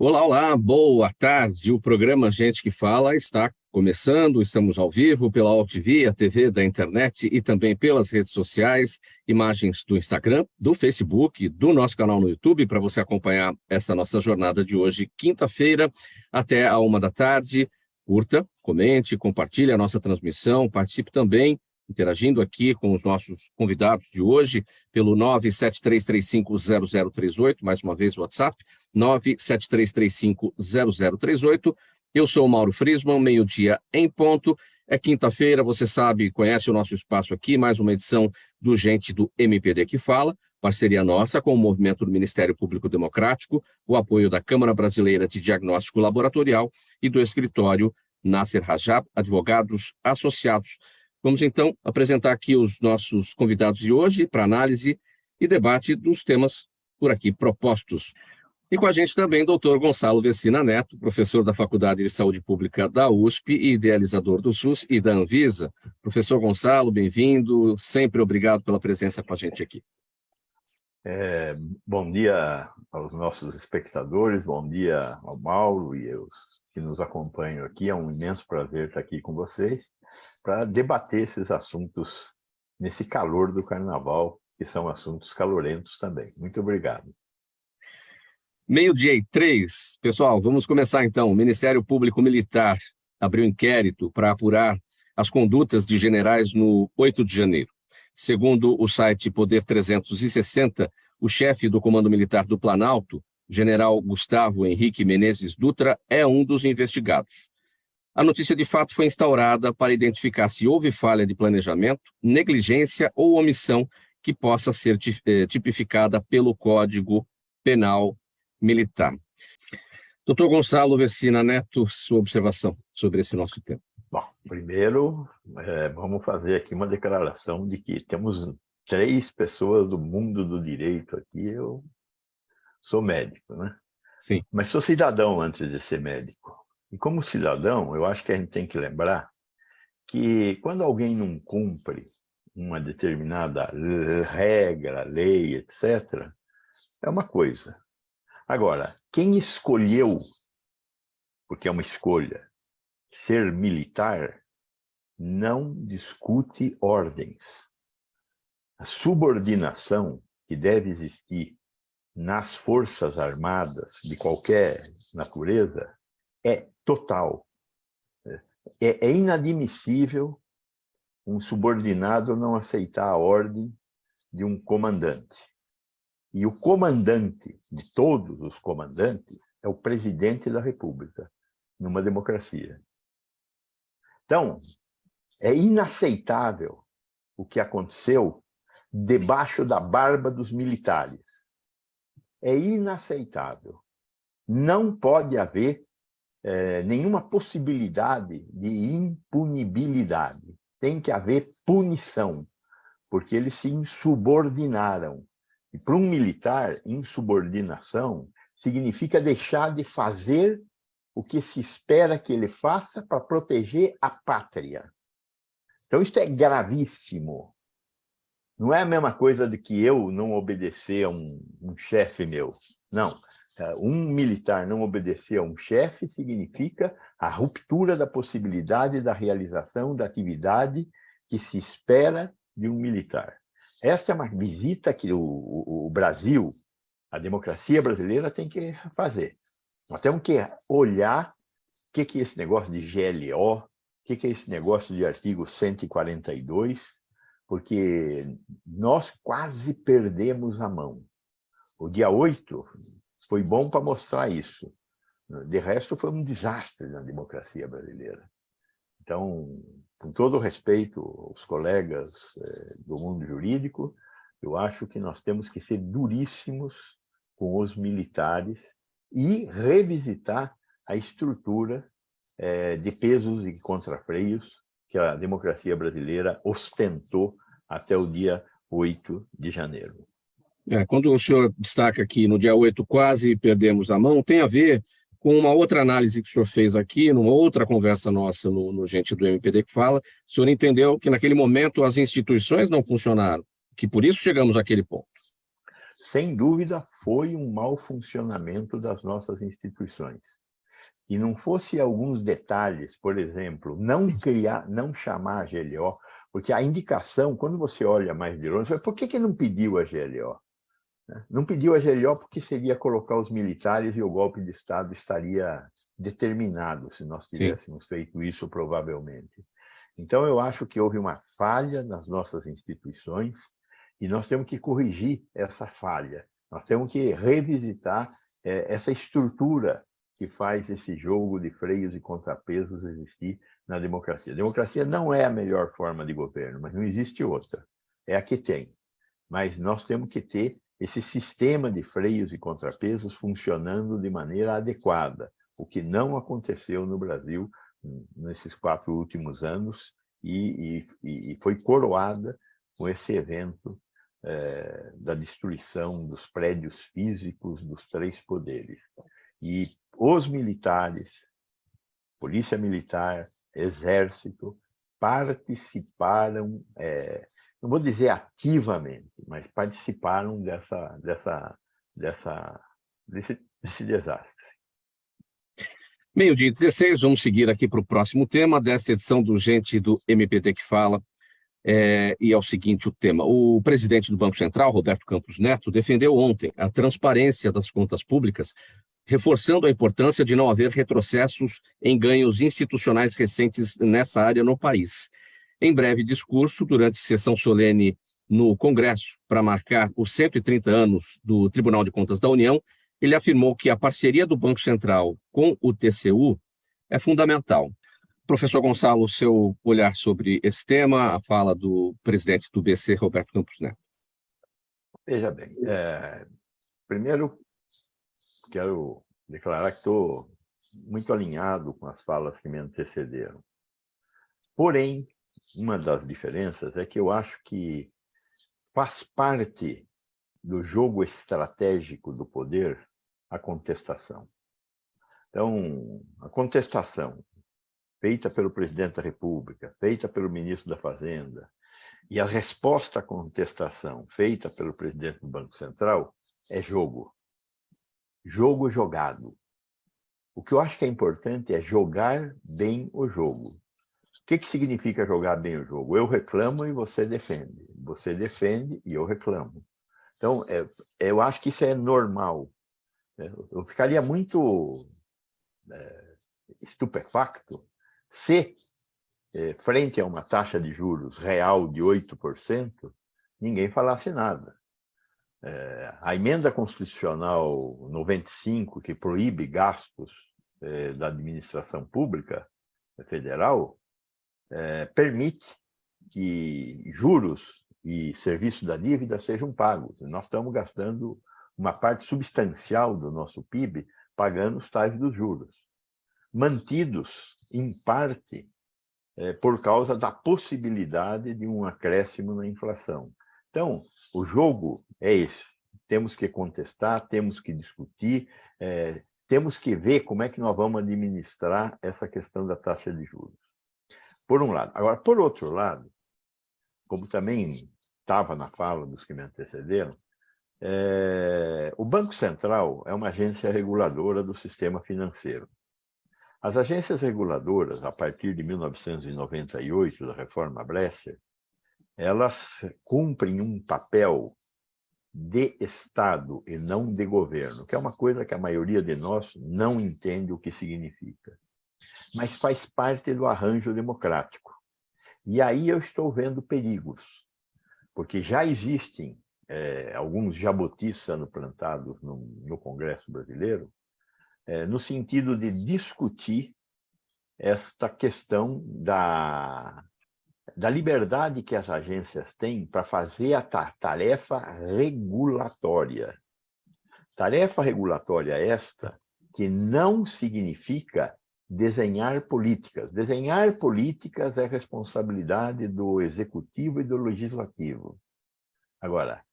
Olá, olá, boa tarde. O programa Gente que Fala está começando. Estamos ao vivo pela AltV, a TV da internet e também pelas redes sociais, imagens do Instagram, do Facebook, do nosso canal no YouTube, para você acompanhar essa nossa jornada de hoje, quinta-feira, até a 1 da tarde. Curta, comente, compartilhe a nossa transmissão, participe também, interagindo aqui com os nossos convidados de hoje, pelo 973350038, mais uma vez o WhatsApp, 973350038. Eu sou o Mauro Friesman, meio-dia em ponto. É quinta-feira, você sabe, conhece o nosso espaço aqui, mais uma edição do Gente do MPD que Fala, parceria nossa com o movimento do Ministério Público Democrático, o apoio da Câmara Brasileira de Diagnóstico Laboratorial e do escritório Nasser Rajab, advogados associados. Vamos então apresentar aqui os nossos convidados de hoje para análise e debate dos temas por aqui propostos. E com a gente também, doutor Gonçalo Vecina Neto, professor da Faculdade de Saúde Pública da USP e idealizador do SUS e da Anvisa. Professor Gonçalo, bem-vindo, sempre obrigado pela presença com a gente aqui. Bom dia aos nossos espectadores, bom dia ao Mauro e aos que nos acompanham aqui. É um imenso prazer estar aqui com vocês para debater esses assuntos nesse calor do carnaval, que são assuntos calorentos também. Muito obrigado. 12h03. Pessoal, vamos começar então. O Ministério Público Militar abriu inquérito para apurar as condutas de generais no 8 de janeiro. Segundo o site Poder 360, o chefe do Comando Militar do Planalto, general Gustavo Henrique Menezes Dutra, é um dos investigados. A notícia de fato foi instaurada para identificar se houve falha de planejamento, negligência ou omissão que possa ser tipificada pelo Código Penal Militar. Doutor Gonçalo Vecina Neto, sua observação sobre esse nosso tema. Bom, primeiro, vamos fazer aqui uma declaração de que temos 3 pessoas do mundo do direito aqui. Eu sou médico, né? Sim. Mas sou cidadão antes de ser médico. E como cidadão, eu acho que a gente tem que lembrar que quando alguém não cumpre uma determinada regra, lei, etc., é uma coisa. Agora, quem escolheu, porque é uma escolha, ser militar, não discute ordens. A subordinação que deve existir nas Forças Armadas de qualquer natureza é total. É inadmissível um subordinado não aceitar a ordem de um comandante. E o comandante de todos os comandantes é o presidente da República, numa democracia. Então, é inaceitável o que aconteceu debaixo da barba dos militares. É inaceitável. Não pode haver nenhuma possibilidade de impunibilidade. Tem que haver punição, porque eles se insubordinaram. E para um militar, insubordinação significa deixar de fazer o que se espera que ele faça para proteger a pátria. Então, isso é gravíssimo. Não é a mesma coisa de que eu não obedecer a um chefe meu. Não. Um militar não obedecer a um chefe significa a ruptura da possibilidade da realização da atividade que se espera de um militar. Essa é uma visita que o Brasil, a democracia brasileira, tem que fazer. Nós temos que olhar o que é esse negócio de GLO, o que é esse negócio de artigo 142, porque nós quase perdemos a mão. O dia 8 foi bom para mostrar isso. De resto, foi um desastre na democracia brasileira. Então, com todo o respeito aos colegas do mundo jurídico, eu acho que nós temos que ser duríssimos com os militares e revisitar a estrutura de pesos e contrafreios que a democracia brasileira ostentou até o dia 8 de janeiro. Quando o senhor destaca aqui no dia 8 quase perdemos a mão, tem a ver com uma outra análise que o senhor fez aqui, numa outra conversa nossa no Gente do MPD que Fala. O senhor entendeu que naquele momento as instituições não funcionaram, que por isso chegamos àquele ponto. sem dúvida, foi um mau funcionamento das nossas instituições. E não fosse alguns detalhes, por exemplo, não chamar a GLO, porque a indicação, quando você olha mais de longe, por que não pediu a GLO? Não pediu a GLO porque seria colocar os militares e o golpe de Estado estaria determinado se nós tivéssemos feito isso, provavelmente. Então, eu acho que houve uma falha nas nossas instituições e nós temos que corrigir essa falha. Nós temos que revisitar essa estrutura que faz esse jogo de freios e contrapesos existir na democracia. A democracia não é a melhor forma de governo, mas não existe outra. É a que tem. Mas nós temos que ter esse sistema de freios e contrapesos funcionando de maneira adequada, o que não aconteceu no Brasil nesses 4 últimos anos e foi coroada com esse evento da destruição dos prédios físicos dos 3 poderes. E os militares, Polícia Militar, Exército, participaram, não vou dizer ativamente, mas participaram desse desastre. Meio-dia 16, vamos seguir aqui para o próximo tema dessa edição do Gente do MPT que Fala. E é o seguinte o tema. O presidente do Banco Central, Roberto Campos Neto, defendeu ontem a transparência das contas públicas, reforçando a importância de não haver retrocessos em ganhos institucionais recentes nessa área no país. Em breve discurso, durante sessão solene no Congresso, para marcar os 130 anos do Tribunal de Contas da União, ele afirmou que a parceria do Banco Central com o TCU é fundamental. Professor Gonçalo, seu olhar sobre esse tema, a fala do presidente do BC, Roberto Campos Neto. Veja bem, primeiro quero declarar que estou muito alinhado com as falas que me antecederam. Porém, uma das diferenças é que eu acho que faz parte do jogo estratégico do poder a contestação. Então, a contestação feita pelo presidente da República, feita pelo ministro da Fazenda, e a resposta à contestação feita pelo presidente do Banco Central é jogo. Jogo jogado. O que eu acho que é importante é jogar bem o jogo. O que significa jogar bem o jogo? Eu reclamo e você defende. Você defende e eu reclamo. Então, eu acho que isso é normal. Eu ficaria muito estupefacto se, frente a uma taxa de juros real de 8%, ninguém falasse nada. A emenda constitucional 95, que proíbe gastos da administração pública federal, permite que juros e serviço da dívida sejam pagos. Nós estamos gastando uma parte substancial do nosso PIB pagando os tais dos juros, mantidos, em parte, por causa da possibilidade de um acréscimo na inflação. Então, o jogo é esse. Temos que contestar, temos que discutir, temos que ver como é que nós vamos administrar essa questão da taxa de juros. Por um lado. Agora, por outro lado, como também estava na fala dos que me antecederam, o Banco Central é uma agência reguladora do sistema financeiro. As agências reguladoras, a partir de 1998, da reforma Bresser, elas cumprem um papel de Estado e não de governo, que é uma coisa que a maioria de nós não entende o que significa. Mas faz parte do arranjo democrático. E aí eu estou vendo perigos, porque já existem alguns jabutis sendo plantados no Congresso brasileiro, no sentido de discutir esta questão da liberdade que as agências têm para fazer a tarefa regulatória. Tarefa regulatória esta que não significa desenhar políticas. Desenhar políticas é responsabilidade do Executivo e do Legislativo. Agora,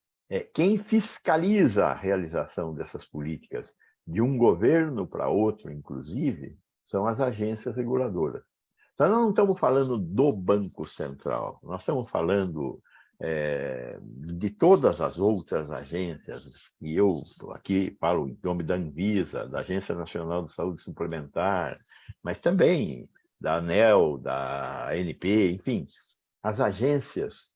quem fiscaliza a realização dessas políticas de um governo para outro, inclusive, são as agências reguladoras. Então, nós não estamos falando do Banco Central, nós estamos falando de todas as outras agências, e eu aqui falo em nome da Anvisa, da Agência Nacional de Saúde Suplementar, mas também da ANEEL, da ANP, enfim, as agências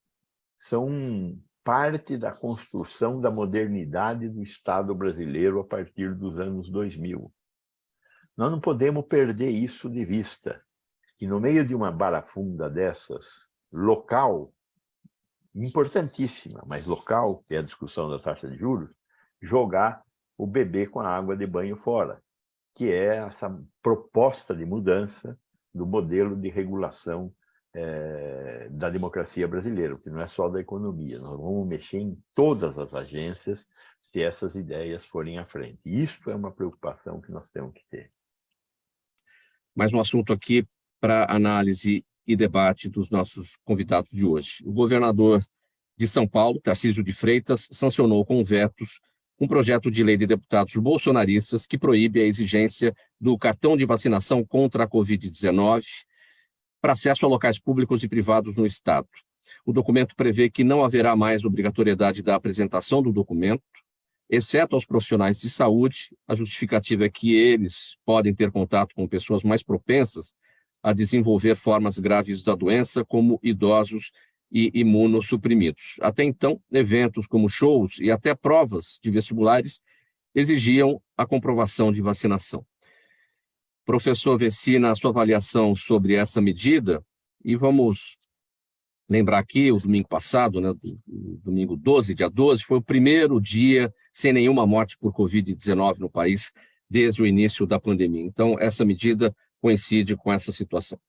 são parte da construção da modernidade do Estado brasileiro a partir dos anos 2000. Nós não podemos perder isso de vista. E no meio de uma barafunda dessas, local, importantíssima, mas local, que é a discussão da taxa de juros, jogar o bebê com a água de banho fora, que é essa proposta de mudança do modelo de regulação da democracia brasileira, que não é só da economia. Nós vamos mexer em todas as agências se essas ideias forem à frente. Isso é uma preocupação que nós temos que ter. Mais um assunto aqui para análise e debate dos nossos convidados de hoje. O governador de São Paulo, Tarcísio de Freitas, sancionou com vetos um projeto de lei de deputados bolsonaristas que proíbe a exigência do cartão de vacinação contra a Covid-19 para acesso a locais públicos e privados no Estado. O documento prevê que não haverá mais obrigatoriedade da apresentação do documento, exceto aos profissionais de saúde. A justificativa é que eles podem ter contato com pessoas mais propensas a desenvolver formas graves da doença, como idosos e imunossuprimidos. Até então, eventos como shows e até provas de vestibulares exigiam a comprovação de vacinação. Professor Vecina, a sua avaliação sobre essa medida, e vamos lembrar aqui, o domingo passado, né, domingo 12, dia 12, foi o primeiro dia sem nenhuma morte por Covid-19 no país desde o início da pandemia. Então, essa medida coincide com essa situação.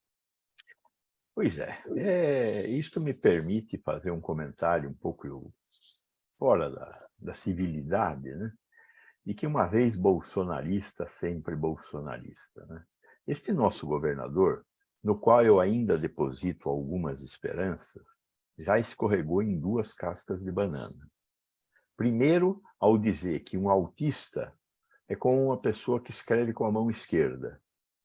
Pois é, isto me permite fazer um comentário um pouco fora da civilidade, né? De que uma vez bolsonarista, sempre bolsonarista, né? Este nosso governador, no qual eu ainda deposito algumas esperanças, já escorregou em 2 cascas de banana. Primeiro, ao dizer que um autista é como uma pessoa que escreve com a mão esquerda.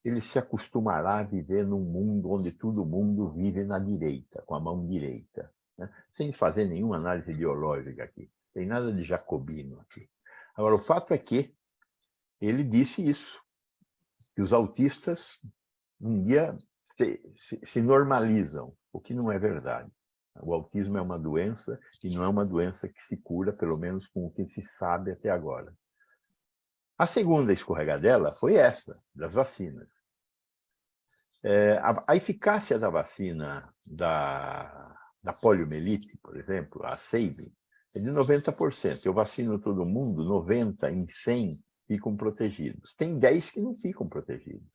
Ele se acostumará a viver num mundo onde todo mundo vive na direita, com a mão direita, né? Sem fazer nenhuma análise ideológica aqui. Tem nada de jacobino aqui. Agora, o fato é que ele disse isso, que os autistas um dia se normalizam, o que não é verdade. O autismo é uma doença e não é uma doença que se cura, pelo menos com o que se sabe até agora. A segunda escorregadela foi essa, das vacinas. A eficácia da vacina da poliomielite, por exemplo, a Sabin, é de 90%. Eu vacino todo mundo, 90 em 100 ficam protegidos. Tem 10 que não ficam protegidos.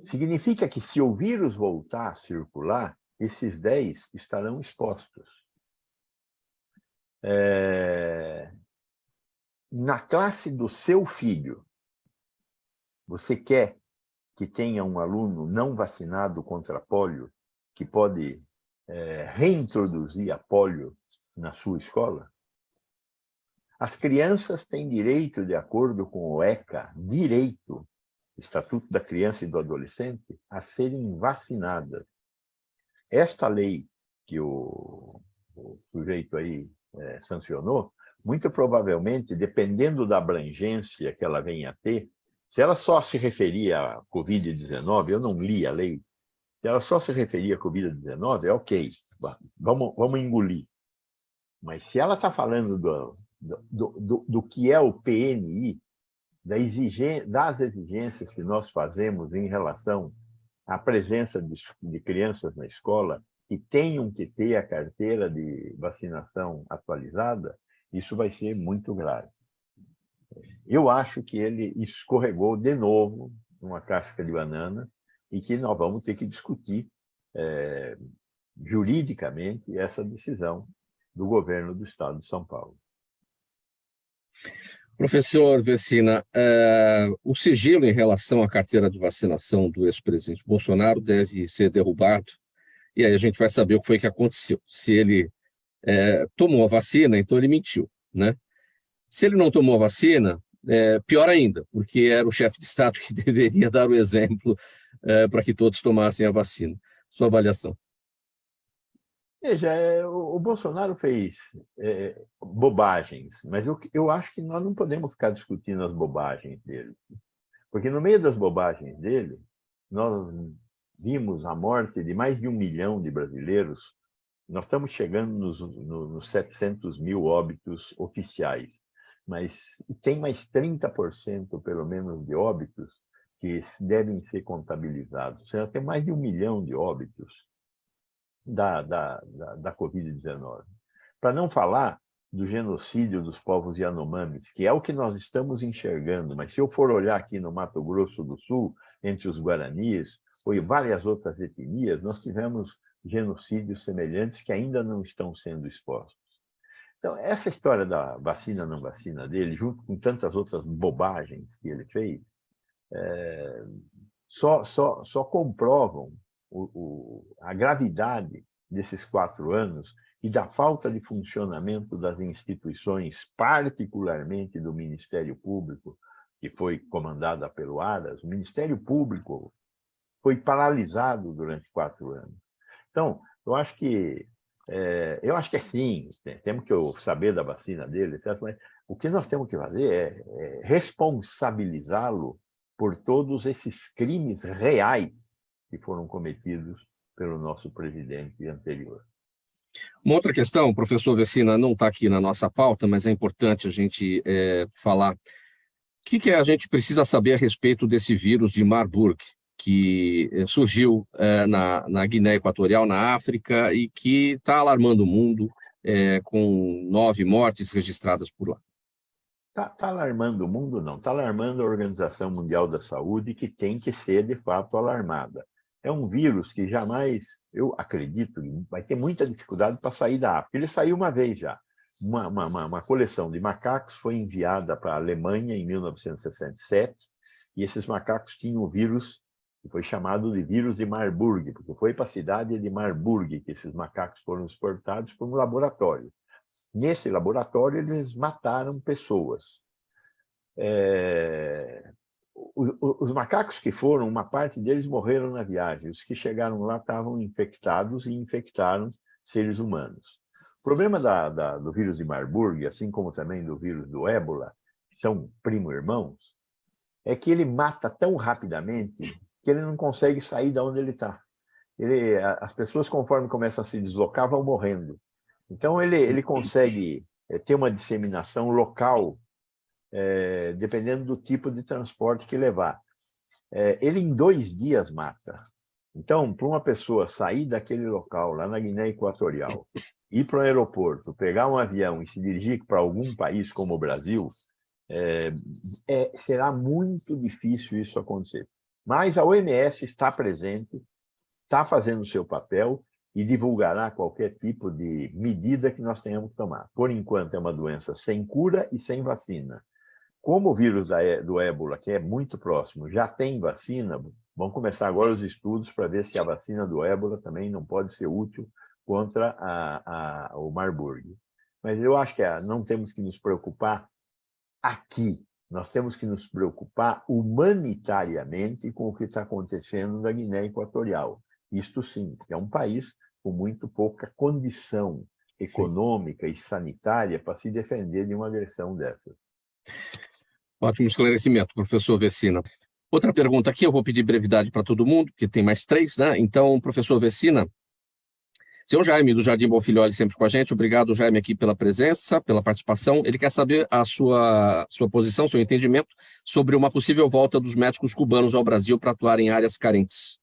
Significa que se o vírus voltar a circular, esses 10 estarão expostos. Na classe do seu filho, você quer que tenha um aluno não vacinado contra polio, que pode reintroduzir a polio na sua escola? As crianças têm direito, de acordo com o ECA, direito, Estatuto da Criança e do Adolescente, a serem vacinadas. Esta lei que o sujeito aí sancionou, muito provavelmente, dependendo da abrangência que ela venha a ter, se ela só se referia à Covid-19, eu não li a lei, se ela só se referia à Covid-19, é ok, vamos engolir. Mas se ela está falando do que é o PNI, das exigências que nós fazemos em relação à presença de crianças na escola que tenham que ter a carteira de vacinação atualizada, isso vai ser muito grave. Eu acho que ele escorregou de novo numa casca de banana e que nós vamos ter que discutir juridicamente essa decisão do governo do Estado de São Paulo. Professor Vecina, o sigilo em relação à carteira de vacinação do ex-presidente Bolsonaro deve ser derrubado, e aí a gente vai saber o que foi que aconteceu. Se ele tomou a vacina, então ele mentiu, né? Se ele não tomou a vacina, pior ainda, porque era o chefe de Estado que deveria dar o exemplo para que todos tomassem a vacina. Sua avaliação? Veja, o Bolsonaro fez bobagens, mas eu acho que nós não podemos ficar discutindo as bobagens dele. Porque no meio das bobagens dele, nós vimos a morte de mais de 1 milhão de brasileiros. Nós estamos chegando nos 700 mil óbitos oficiais, mas tem mais 30%, pelo menos, de óbitos que devem ser contabilizados. Ou seja, tem mais de 1 milhão de óbitos da Covid-19. Para não falar do genocídio dos povos Yanomamis, que é o que nós estamos enxergando, mas se eu for olhar aqui no Mato Grosso do Sul, entre os Guaranis ou em várias outras etnias, nós tivemos genocídios semelhantes que ainda não estão sendo expostos. Então, essa história da vacina não vacina dele, junto com tantas outras bobagens que ele fez, só comprovam a gravidade desses 4 anos e da falta de funcionamento das instituições, particularmente do Ministério Público, que foi comandada pelo Aras. O Ministério Público foi paralisado durante 4 anos. Então, eu acho que é sim, temos que saber da vacina dele, certo? Mas o que nós temos que fazer é responsabilizá-lo por todos esses crimes reais que foram cometidos pelo nosso presidente anterior. Uma outra questão, o professor Vecina não está aqui na nossa pauta, mas é importante a gente falar. O que a gente precisa saber a respeito desse vírus de Marburg, que surgiu na Guiné Equatorial, na África, e que está alarmando o mundo, com 9 mortes registradas por lá? Está alarmando o mundo, não. Está alarmando a Organização Mundial da Saúde, que tem que ser, de fato, alarmada. É um vírus que jamais, eu acredito, vai ter muita dificuldade para sair da África. Ele saiu uma vez já. Uma coleção de macacos foi enviada para a Alemanha em 1967, e esses macacos tinham o vírus, que foi chamado de vírus de Marburg, porque foi para a cidade de Marburg que esses macacos foram exportados para um laboratório. Nesse laboratório, eles mataram pessoas. Os macacos que foram, uma parte deles morreram na viagem. Os que chegaram lá estavam infectados e infectaram seres humanos. O problema do vírus de Marburg, assim como também do vírus do ébola, que são primo-irmãos, é que ele mata tão rapidamente que ele não consegue sair de onde ele está. As pessoas, conforme começam a se deslocar, vão morrendo. Então, ele consegue ter uma disseminação local, dependendo do tipo de transporte que levar. Ele, em 2 dias, mata. Então, para uma pessoa sair daquele local, lá na Guiné Equatorial, ir para o aeroporto, pegar um avião e se dirigir para algum país como o Brasil, será muito difícil isso acontecer. Mas a OMS está presente, está fazendo o seu papel, e divulgará qualquer tipo de medida que nós tenhamos que tomar. Por enquanto, é uma doença sem cura e sem vacina. Como o vírus do ébola, que é muito próximo, já tem vacina, vão começar agora os estudos para ver se a vacina do ébola também não pode ser útil contra o Marburg. Mas eu acho que não temos que nos preocupar aqui. Nós temos que nos preocupar humanitariamente com o que está acontecendo na Guiné Equatorial. Isto sim, porque é um país com muito pouca condição econômica e sanitária para se defender de uma agressão dessa. Ótimo esclarecimento, professor Vecina. Outra pergunta aqui, eu vou pedir brevidade para todo mundo, porque tem mais 3, né? Então, professor Vecina, seu Jaime, do Jardim Bonfilholi, sempre com a gente. Obrigado, Jaime, aqui pela presença, pela participação. Ele quer saber a sua posição, seu entendimento sobre uma possível volta dos médicos cubanos ao Brasil para atuar em áreas carentes.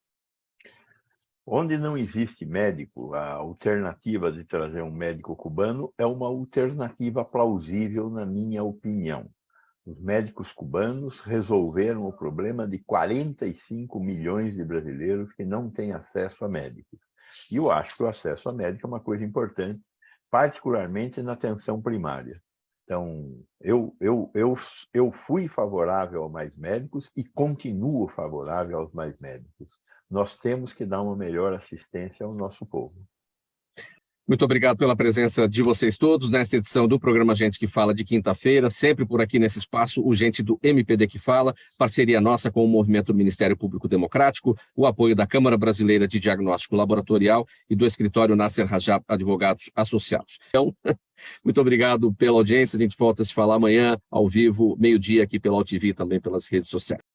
Onde não existe médico, a alternativa de trazer um médico cubano é uma alternativa plausível, na minha opinião. Os médicos cubanos resolveram o problema de 45 milhões de brasileiros que não têm acesso a médicos. E eu acho que o acesso a médico é uma coisa importante, particularmente na atenção primária. Então, eu fui favorável a mais médicos e continuo favorável aos mais médicos. Nós temos que dar uma melhor assistência ao nosso povo. Muito obrigado pela presença de vocês todos nessa edição do programa Gente que Fala de quinta-feira, sempre por aqui nesse espaço, o Gente do MPD que Fala, parceria nossa com o Movimento do Ministério Público Democrático, o apoio da Câmara Brasileira de Diagnóstico Laboratorial e do escritório Nasser Rajab Advogados Associados. Então, muito obrigado pela audiência, a gente volta a se falar amanhã, ao vivo, meio-dia, aqui pela UTV e também pelas redes sociais.